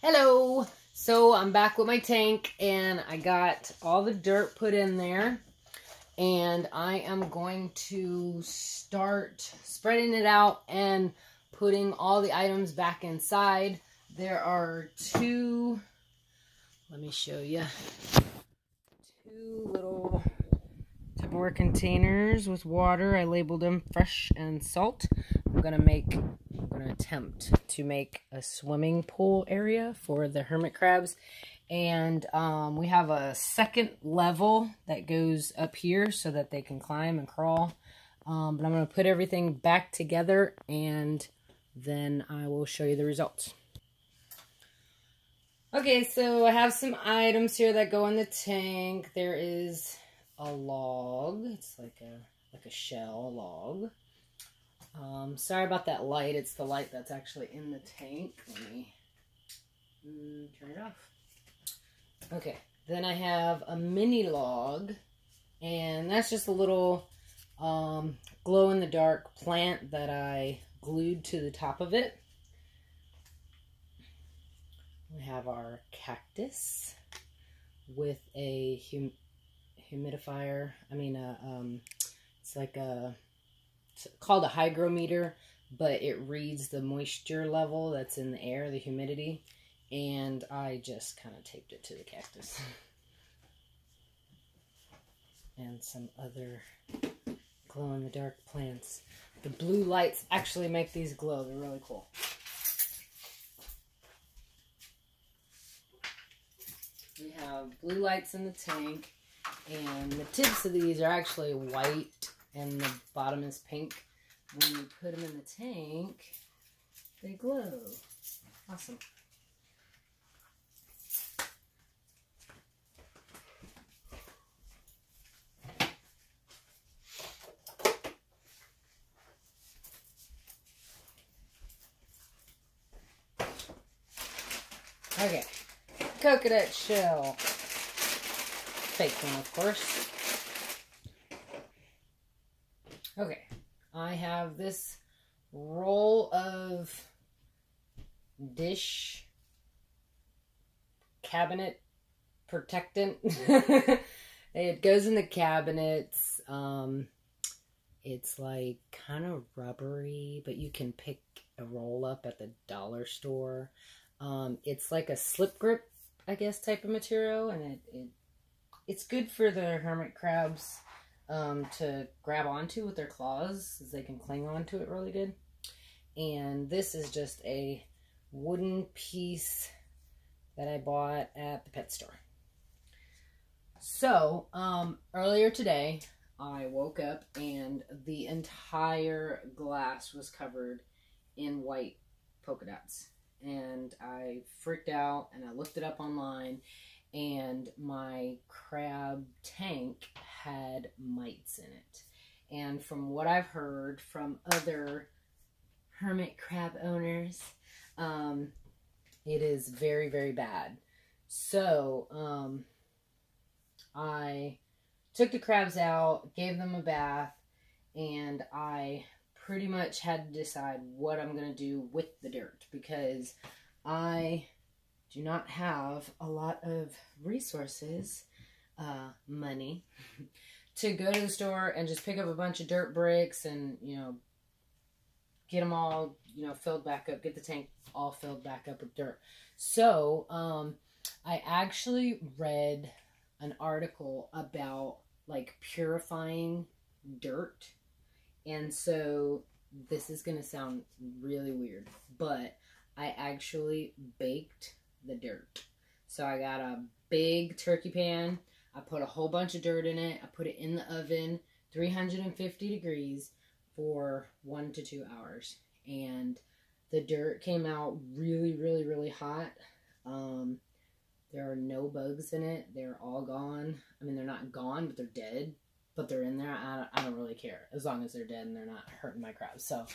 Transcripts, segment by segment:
Hello! So I'm back with my tank and I got all the dirt put in there and I am going to start spreading it out and putting all the items back inside. There are two, let me show you, two little Tupperware containers with water. I labeled them fresh and salt. I'm gonna attempt to make a swimming pool area for the hermit crabs. And we have a second level that goes up here so that they can climb and crawl. But I'm going to put everything back together and then I will show you the results. Okay, so I have some items here that go in the tank. There is a log. It's like a shell log. Sorry about that light. It's the light that's actually in the tank. Let me turn it off. Okay, then I have a mini log, and that's just a little glow-in-the-dark plant that I glued to the top of it. We have our cactus with a humidifier. It's called a hygrometer, but it reads the moisture level that's in the air, the humidity, and I just kind of taped it to the cactus. And some other glow-in-the-dark plants. The blue lights actually make these glow. They're really cool. We have blue lights in the tank, and the tips of these are actually white, and the bottom is pink. When you put them in the tank, they glow. Awesome. Okay, coconut shell. Fake one, of course. Okay, I have this roll of dish cabinet protectant. It goes in the cabinets. It's like kind of rubbery, but you can pick a roll up at the dollar store. It's like a slip grip, I guess, type of material, and it's good for the hermit crabs to grab onto with their claws, as they can cling onto it really good. And this is just a wooden piece that I bought at the pet store. So, earlier today, I woke up and the entire glass was covered in white polka dots. And I freaked out and I looked it up online, and my crab tank had mites in it. And from what I've heard from other hermit crab owners, it is very, very bad. So I took the crabs out, gave them a bath, and I pretty much had to decide what I'm going to do with the dirt, because I do not have a lot of resources, money, to go to the store and just pick up a bunch of dirt bricks and, get them all, filled back up, get the tank all filled back up with dirt. So, I actually read an article about, like, purifying dirt. And so, this is going to sound really weird, but I actually baked the dirt. So I got a big turkey pan. I put a whole bunch of dirt in it. I put it in the oven, 350 degrees for 1 to 2 hours. And the dirt came out really, really, really hot. There are no bugs in it. They're all gone. I mean, they're not gone, but they're dead. But they're in there. I don't really care, as long as they're dead and they're not hurting my crabs. So,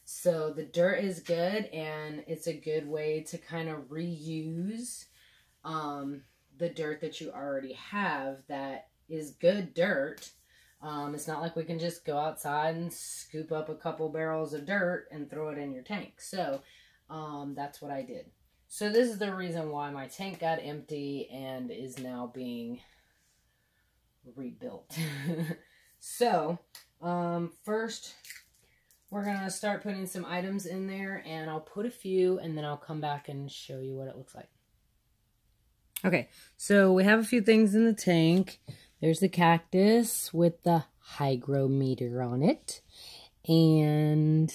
so the dirt is good, and it's a good way to kind of reuse the dirt that you already have that is good dirt. It's not like we can just go outside and scoop up a couple barrels of dirt and throw it in your tank. So that's what I did. So this is the reason why my tank got empty and is now being rebuilt. So, first we're going to start putting some items in there, and I'll put a few and then I'll come back and show you what it looks like. Okay, so we have a few things in the tank. There's the cactus with the hygrometer on it. And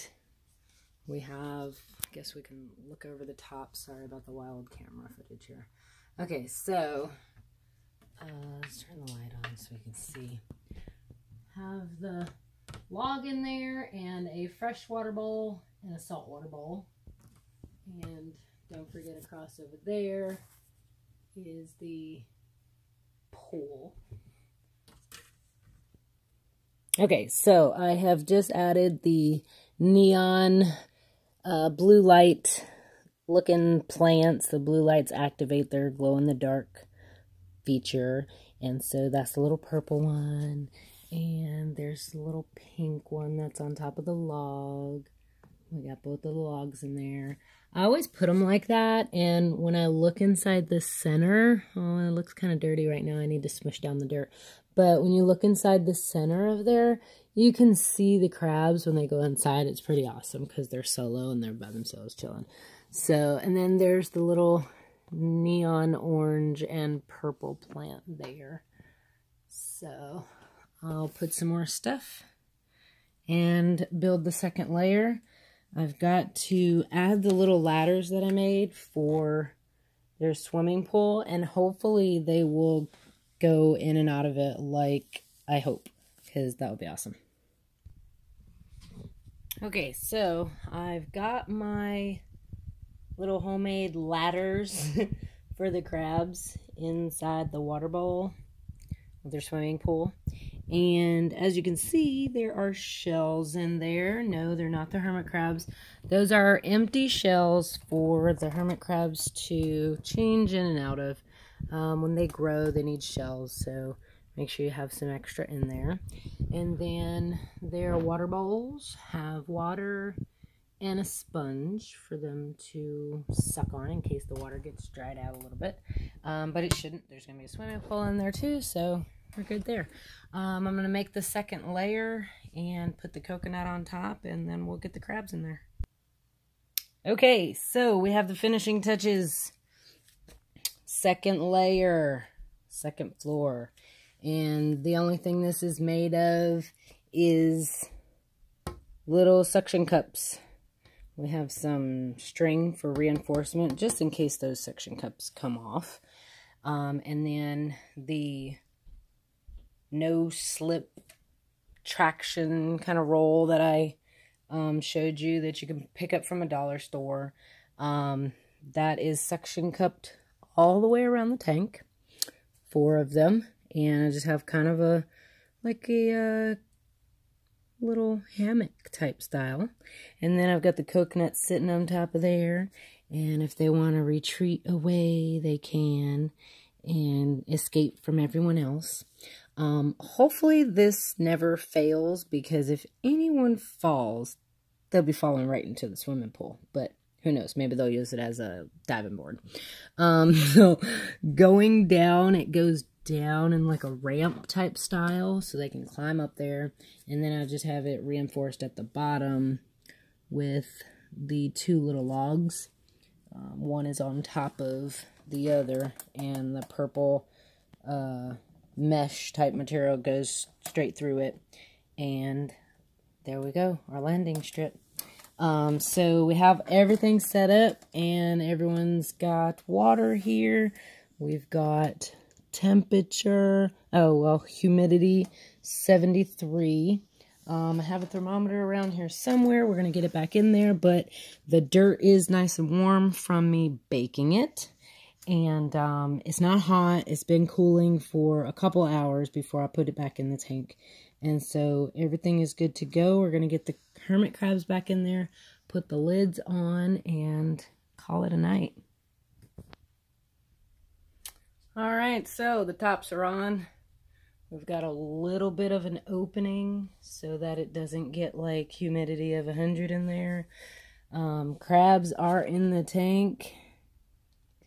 we have, I guess we can look over the top. Sorry about the wild camera footage here. Okay, so let's turn the light on so we can see. Have the log in there and a freshwater bowl and a saltwater bowl. And don't forget across over there is the pool. Okay, so I have just added the neon blue light looking plants. The blue lights activate their glow in the dark feature, and so that's the little purple one, and there's the little pink one that's on top of the log. We got both of the logs in there. I always put them like that, and when I look inside the center, oh, it looks kind of dirty right now. I need to smush down the dirt. But when you look inside the center of there, you can see the crabs when they go inside. It's pretty awesome because they're solo and they're by themselves chilling. So, and then there's the little neon orange and purple plant there. So, I'll put some more stuff and build the second layer. I've got to add the little ladders that I made for their swimming pool, and hopefully they will go in and out of it like I hope, because that would be awesome. Okay, so I've got my little homemade ladders for the crabs inside the water bowl of their swimming pool. And as you can see, there are shells in there. No, they're not the hermit crabs. Those are empty shells for the hermit crabs to change in and out of. When they grow, they need shells, so make sure you have some extra in there. And then their water bowls have water and a sponge for them to suck on in case the water gets dried out a little bit. But it shouldn't. There's going to be a swimming pool in there too, so we're good there. I'm going to make the second layer and put the coconut on top, and then we'll get the crabs in there. Okay, so we have the finishing touches. Second layer, second floor. And the only thing this is made of is little suction cups. We have some string for reinforcement, just in case those suction cups come off. And then the no slip traction kind of roll that I showed you that you can pick up from a dollar store. That is suction cupped all the way around the tank, 4 of them, and I just have kind of a like a little hammock type style. And then I've got the coconut sitting on top of there, and if they want to retreat away, they can and escape from everyone else. Hopefully this never fails, because if anyone falls, they'll be falling right into the swimming pool, but who knows, maybe they'll use it as a diving board. So going down, it goes down in like a ramp type style, so they can climb up there, and then I just have it reinforced at the bottom with the 2 little logs. One is on top of the other, and the purple mesh type material goes straight through it, and there we go, our landing strip. So we have everything set up, and everyone's got water here. We've got temperature, humidity 73. I have a thermometer around here somewhere. We're going to get it back in there, but the dirt is nice and warm from me baking it. And it's not hot. It's been cooling for a couple hours before I put it back in the tank. And so everything is good to go. We're going to get the hermit crabs back in there, put the lids on, and call it a night. Alright, so the tops are on. We've got a little bit of an opening so that it doesn't get like humidity of 100 in there. Crabs are in the tank.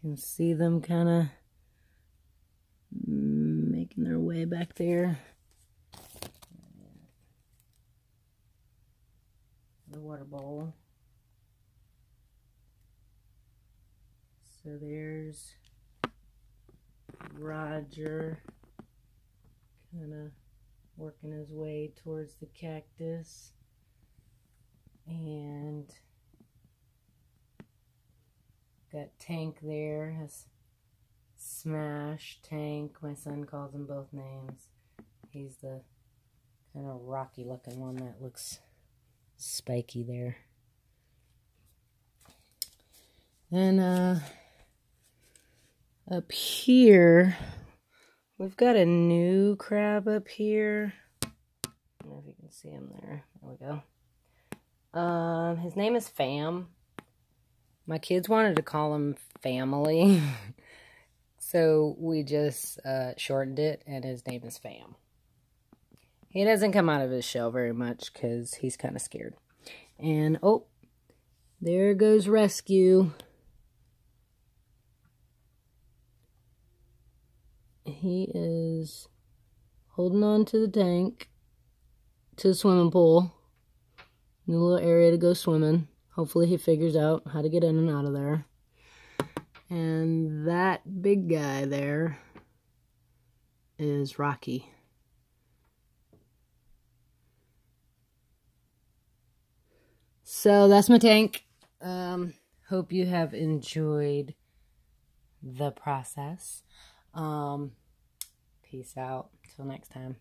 can see them kind of making their way back there. The water bowl. So there's Roger, kind of working his way towards the cactus. And got Tank there, has Smash, Tank, my son calls them both names. He's the kind of rocky looking one that looks spiky there. Then up here, we've got a new crab up here. I don't know if you can see him there. There we go. His name is Fam. My kids wanted to call him Family. So we just shortened it, and his name is Fam. He doesn't come out of his shell very much because he's kind of scared. And, oh, there goes Rescue. He is holding on to the tank, to the swimming pool. New little area to go swimming. Hopefully he figures out how to get in and out of there. And that big guy there is Rocky. So that's my tank. Hope you have enjoyed the process. Peace out. Till next time.